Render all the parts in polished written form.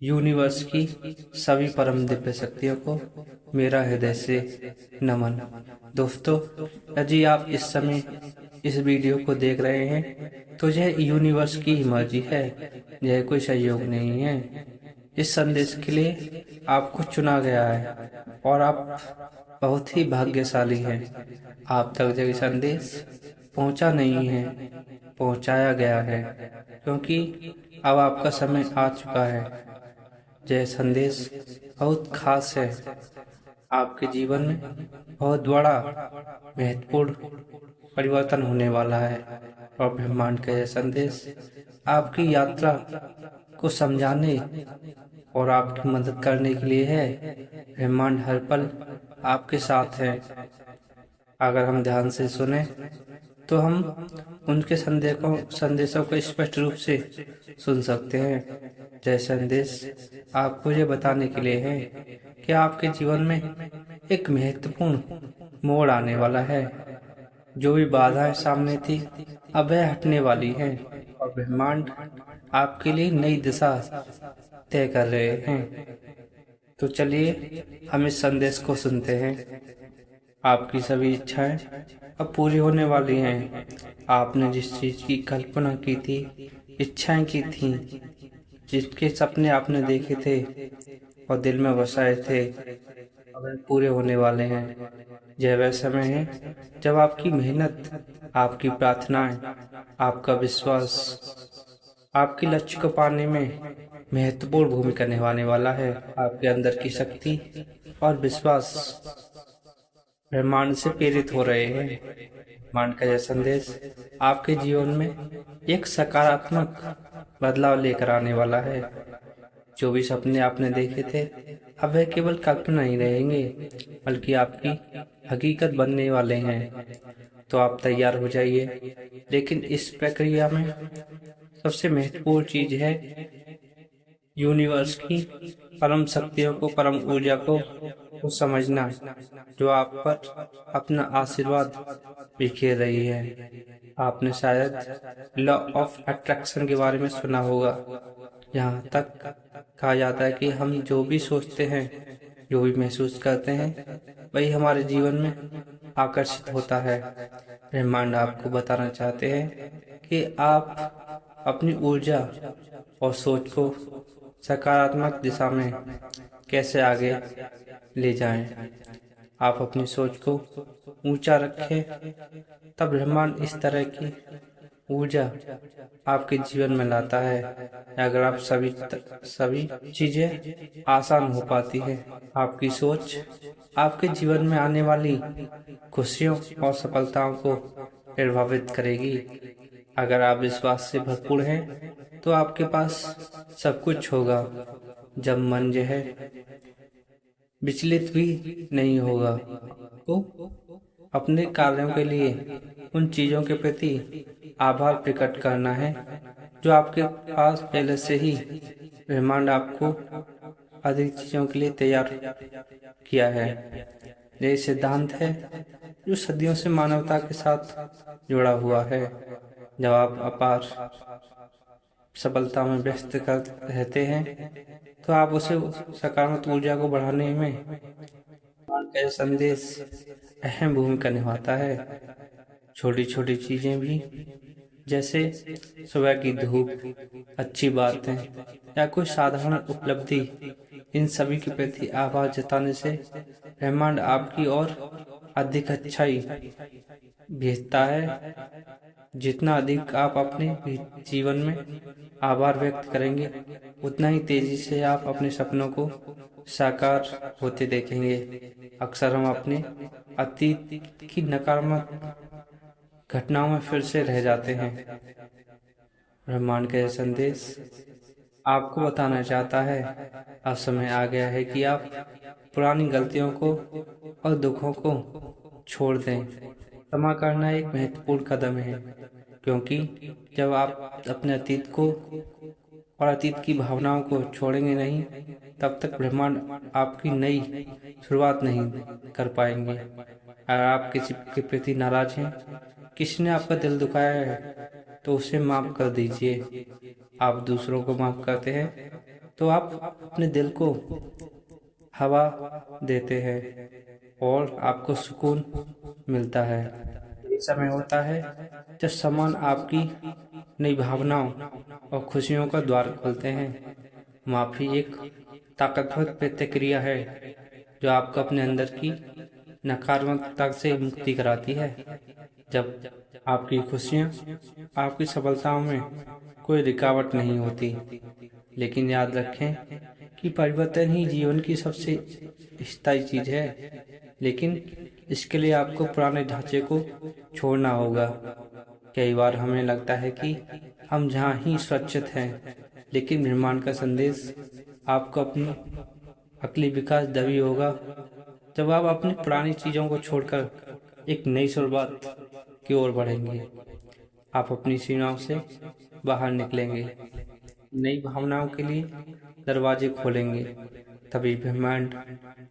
Universe की सभी परम दिव्य शक्तियों को मेरा हृदय से नमन। दोस्तों, यदि आप इस समय इस वीडियो को देख रहे हैं तो यह यूनिवर्स की ही मर्जी है, यह कोई संयोग नहीं है। इस संदेश के लिए आपको चुना गया है और आप बहुत ही भाग्यशाली हैं। आप तक यह संदेश पहुंचा नहीं है, पहुंचाया गया है, क्योंकि अब आपका समय आ चुका है। यह संदेश बहुत खास है, आपके जीवन में बहुत बड़ा महत्वपूर्ण परिवर्तन होने वाला है। और ब्रह्मांड का यह संदेश आपकी यात्रा को समझाने और आपकी मदद करने के लिए है। ब्रह्मांड हर पल आपके साथ है। अगर हम ध्यान से सुने तो हम उनके संदेशों को स्पष्ट रूप से सुन सकते हैं। यह संदेश आपको ये बताने के लिए है कि आपके जीवन में एक महत्वपूर्ण मोड़ आने वाला है। जो भी बाधाएं सामने थी, अब वह हटने वाली है और ब्रह्मांड आपके लिए नई दिशा तय कर रहे हैं। तो चलिए हम इस संदेश को सुनते हैं। आपकी सभी इच्छाएं अब पूरी होने वाली हैं। आपने जिस चीज की कल्पना की थी, इच्छाएं की थी, जिसके सपने आपने देखे थे और दिल में बसाए थे, अब वे पूरे होने वाले हैं। यह वह समय है जब आपकी मेहनत, आपकी प्रार्थनाएं, आपका विश्वास आपके लक्ष्य को पाने में महत्वपूर्ण भूमिका निभाने वाला है। आपके अंदर की शक्ति और विश्वास ब्रह्मांड से प्रेरित हो रहे हैं। ब्रह्मांड का यह संदेश आपके जीवन में एक सकारात्मक बदलाव लेकर आने वाला है। जो भी सपने आपने देखे थे, अब वह केवल कल्पना नहीं रहेंगे, बल्कि आपकी हकीकत बनने वाले हैं। तो आप तैयार हो जाइए। लेकिन इस प्रक्रिया में सबसे महत्वपूर्ण चीज है यूनिवर्स की परम शक्तियों को, परम ऊर्जा को समझना, जो आप पर अपना आशीर्वाद बिखेर रही है। आपने शायद लॉ ऑफ अट्रैक्शन के बारे में सुना होगा। यहाँ तक कहा जाता है कि हम जो भी सोचते हैं, जो भी महसूस करते हैं, वही हमारे जीवन में आकर्षित होता है। ब्रह्मांड आपको बताना चाहते हैं कि आप अपनी ऊर्जा और सोच को सकारात्मक दिशा में कैसे आगे ले जाएं। आप अपनी सोच को ऊंचा रखें, तब ब्रह्मांड इस तरह की ऊर्जा आपके जीवन में लाता है। अगर आप सभी चीजें आसान हो पाती है। आपकी सोच आपके जीवन में आने वाली खुशियों और सफलताओं को प्रभावित करेगी। अगर आप विश्वास से भरपूर हैं तो आपके पास सब कुछ होगा। जब मन जो है विचलित भी नहीं होगा, तो अपने कार्यों के लिए उन चीजों के प्रति आभार प्रकट करना है जो आपके पास पहले से ही ब्रह्मांड आपको अधिक चीजों के लिए तैयार किया है। यह सिद्धांत है जो सदियों से मानवता के साथ जुड़ा हुआ है। जब आप अपार सफलता में व्यस्त कर रहते हैं, तो आप उसे सकारात्मक ऊर्जा को बढ़ाने में का संदेश अहम भूमिका निभाता है। छोटी छोटी चीजें भी, जैसे सुबह की धूप, अच्छी बातें या कोई साधारण उपलब्धि, इन सभी के प्रति आभार जताने से ब्रह्मांड आपकी ओर अधिक अच्छाई भेजता है। जितना अधिक आप अपने जीवन में आभार व्यक्त करेंगे, उतना ही तेजी से आप अपने सपनों को साकार होते देखेंगे। अक्सर हम अपने अतीत की नकारात्मक घटनाओं में फिर से रह जाते हैं। ब्रह्मांड का यह संदेश आपको बताना चाहता है, अब समय आ गया है कि आप पुरानी गलतियों को और दुखों को छोड़ दें। क्षमा करना एक महत्वपूर्ण कदम है, क्योंकि जब आप अपने अतीत को और अतीत की भावनाओं को छोड़ेंगे नहीं, तब तक ब्रह्मांड आपकी नई शुरुआत नहीं कर पाएंगे। अगर आप किसी के प्रति नाराज हैं, किसी ने आपका दिल दुखाया है, तो उसे माफ कर दीजिए। आप दूसरों को माफ करते हैं तो आप अपने दिल को हवा देते हैं और आपको सुकून मिलता है। ये समय होता है जब सम्मान आपकी नई भावनाओं और खुशियों का द्वार खोलते हैं। माफ़ी एक ताकतवर प्रतिक्रिया है जो आपको अपने अंदर की नकारात्मकता से मुक्ति कराती है। जब आपकी खुशियाँ, आपकी सफलताओं में कोई रुकावट नहीं होती। लेकिन याद रखें कि परिवर्तन ही जीवन की सबसे स्थायी चीज है। लेकिन इसके लिए आपको पुराने ढांचे को छोड़ना होगा। कई बार हमें लगता है कि हम जहाँ ही सुरक्षित हैं, लेकिन ब्रह्मांड का संदेश आपको अपनी अगली विकास तभी होगा जब आप अपनी पुरानी चीजों को छोड़कर एक नई शुरुआत की ओर बढ़ेंगे। आप अपनी सीमाओं से बाहर निकलेंगे, नई भावनाओं के लिए दरवाजे खोलेंगे। तभी ब्रह्मांड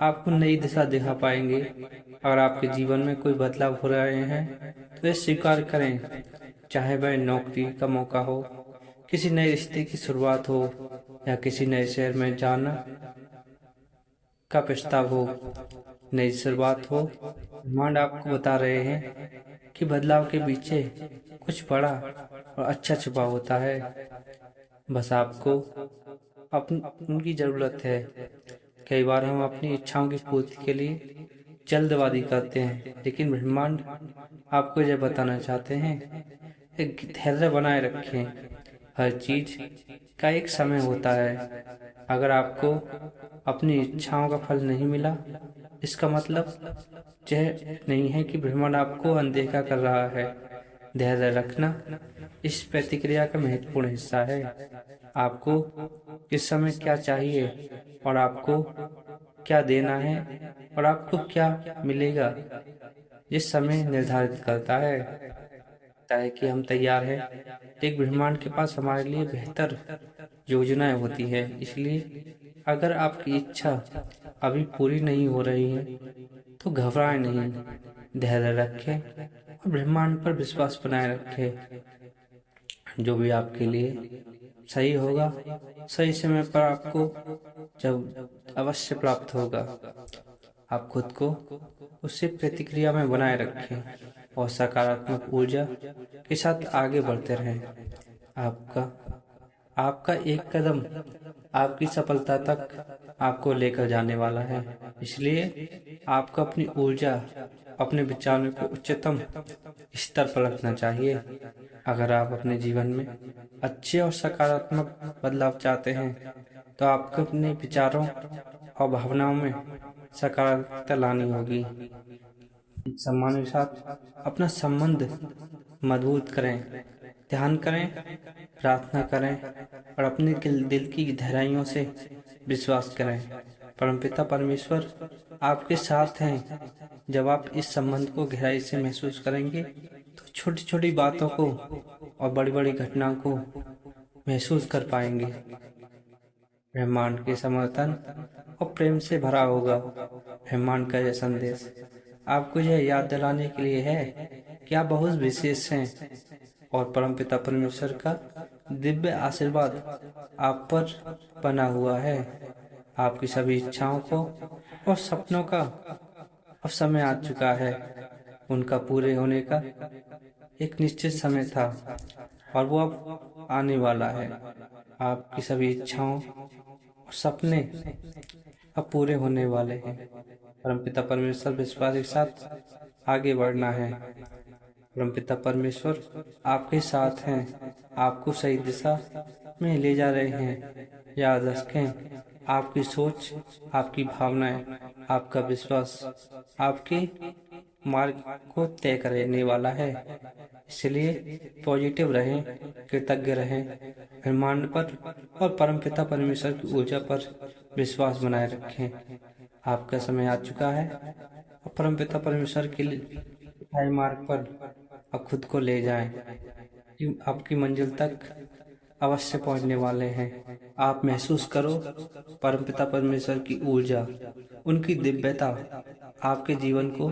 आपको नई दिशा दिखा पाएंगे। अगर आपके जीवन में कोई बदलाव हो रहे हैं तो ये स्वीकार करें, चाहे वह नौकरी का मौका हो, किसी नए रिश्ते की शुरुआत हो या किसी नए शहर में जाना का प्रस्ताव हो। नई शुरुआत हो, ब्रह्मांड आपको बता रहे हैं कि बदलाव के पीछे कुछ बड़ा और अच्छा छुपा होता है। बस आपको उनकी जरूरत है। कई बार हम अपनी इच्छाओं की पूर्ति के लिए जल्दबाजी करते हैं, लेकिन ब्रह्मांड आपको यह बताना चाहते हैं एक धैर्य बनाए रखें। हर चीज का एक समय होता है। अगर आपको अपनी इच्छाओं का फल नहीं मिला, इसका मतलब यह नहीं है कि ब्रह्मांड आपको अनदेखा कर रहा है। धैर्य रखना इस प्रतिक्रिया का महत्वपूर्ण हिस्सा है। आपको किस समय क्या चाहिए और आपको क्या देना है और आपको क्या मिलेगा, ये समय निर्धारित करता है कि हम तैयार हैं। एक ब्रह्मांड के पास हमारे लिए बेहतर योजनाएं होती है। इसलिए अगर आपकी इच्छा अभी पूरी नहीं हो रही है तो घबराएं नहीं, धैर्य रखें और ब्रह्मांड पर विश्वास बनाए रखें। जो भी आपके लिए सही होगा, सही समय पर आपको जब अवश्य प्राप्त होगा। आप खुद को उससे प्रतिक्रिया में बनाए रखें और सकारात्मक ऊर्जा के साथ आगे बढ़ते रहें। आपका एक कदम आपकी सफलता तक आपको लेकर जाने वाला है। इसलिए आपको अपनी ऊर्जा, अपने विचारों को उच्चतम स्तर पर रखना चाहिए। अगर आप अपने जीवन में अच्छे और सकारात्मक बदलाव चाहते हैं तो आपको अपने विचारों और भावनाओं में सकारात्मकता लानी होगी। सम्मान के साथ अपना संबंध मजबूत करें, ध्यान करें, प्रार्थना करें और अपने दिल की गहराइयों से विश्वास करें। परमपिता परमेश्वर आपके साथ हैं। जब आप इस संबंध को गहराई से महसूस करेंगे तो छोटी छोटी बातों को और बड़ी बड़ी घटनाओं को महसूस कर पाएंगे। ब्रह्मांड के समर्थन और प्रेम से भरा होगा। ब्रह्मांड का यह संदेश आपको यह याद दिलाने के लिए है कि आप बहुत विशेष हैं और परमपिता परमेश्वर का दिव्य आशीर्वाद आप पर बना हुआ है। आपकी सभी इच्छाओं को और सपनों का अब समय आ चुका है। उनका पूरे होने का एक निश्चित समय था और वो अब आने वाला है। आपकी सभी इच्छाओं और सपने अब पूरे होने वाले हैं। परमपिता परमेश्वर विश्वास के साथ आगे बढ़ना है। परमपिता परमेश्वर आपके साथ हैं, आपको सही दिशा में ले जा रहे हैं। याद रखें, आपकी सोच, आपकी भावनाएं, आपका विश्वास आपके मार्ग को तय करने वाला है। इसलिए पॉजिटिव रहें, कृतज्ञ रहें, ब्रह्मांड पर और परमपिता परमेश्वर की ऊर्जा पर विश्वास बनाए रखें। आपका समय आ चुका है और परमपिता परमेश्वर के लिए मार्ग पर अब खुद को ले जाएं। आपकी मंजिल तक अवश्य पहुंचने वाले हैं। आप महसूस करो परमपिता परमेश्वर की ऊर्जा, उनकी दिव्यता आपके जीवन को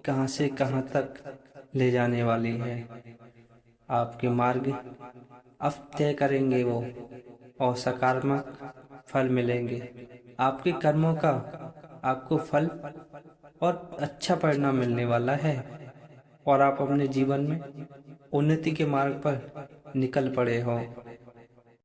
कहां से कहां तक ले जाने वाली है। आपके मार्ग अब तय करेंगे वो और सकारात्मक फल मिलेंगे। आपके कर्मों का आपको फल और अच्छा परिणाम मिलने वाला है और आप अपने जीवन में उन्नति के मार्ग पर निकल पड़े हो।